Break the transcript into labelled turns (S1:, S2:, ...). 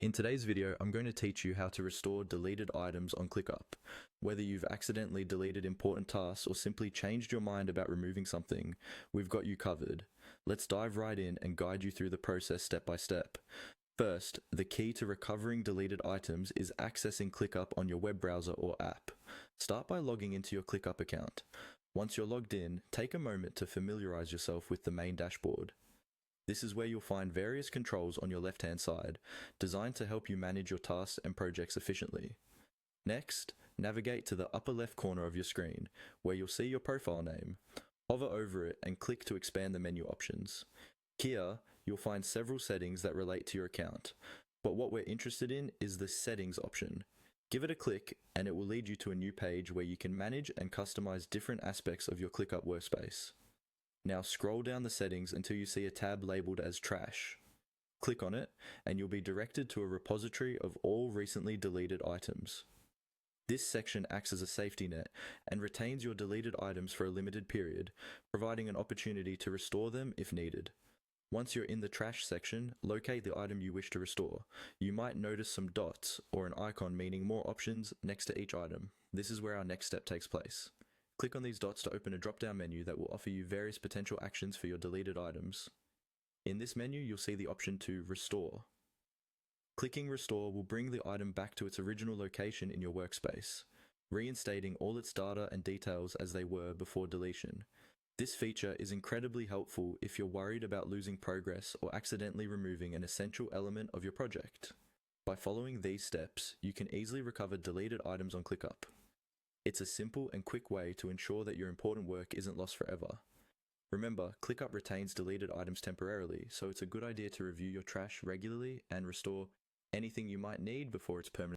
S1: In today's video, I'm going to teach you how to restore deleted items on ClickUp. Whether you've accidentally deleted important tasks or simply changed your mind about removing something, we've got you covered. Let's dive right in and guide you through the process step by step. First, the key to recovering deleted items is accessing ClickUp on your web browser or app. Start by logging into your ClickUp account. Once you're logged in, take a moment to familiarize yourself with the main dashboard. This is where you'll find various controls on your left-hand side, designed to help you manage your tasks and projects efficiently. Next, navigate to the upper left corner of your screen, where you'll see your profile name. Hover over it and click to expand the menu options. Here, you'll find several settings that relate to your account, but what we're interested in is the Settings option. Give it a click and it will lead you to a new page where you can manage and customize different aspects of your ClickUp workspace. Now scroll down the settings until you see a tab labeled as Trash. Click on it and you'll be directed to a repository of all recently deleted items. This section acts as a safety net and retains your deleted items for a limited period, providing an opportunity to restore them if needed. Once you're in the trash section, locate the item you wish to restore. You might notice some dots or an icon meaning more options next to each item. This is where our next step takes place. Click on these dots to open a drop-down menu that will offer you various potential actions for your deleted items. In this menu, you'll see the option to Restore. Clicking Restore will bring the item back to its original location in your workspace, reinstating all its data and details as they were before deletion. This feature is incredibly helpful if you're worried about losing progress or accidentally removing an essential element of your project. By following these steps, you can easily recover deleted items on ClickUp. It's a simple and quick way to ensure that your important work isn't lost forever. Remember, ClickUp retains deleted items temporarily, so it's a good idea to review your trash regularly and restore anything you might need before it's permanently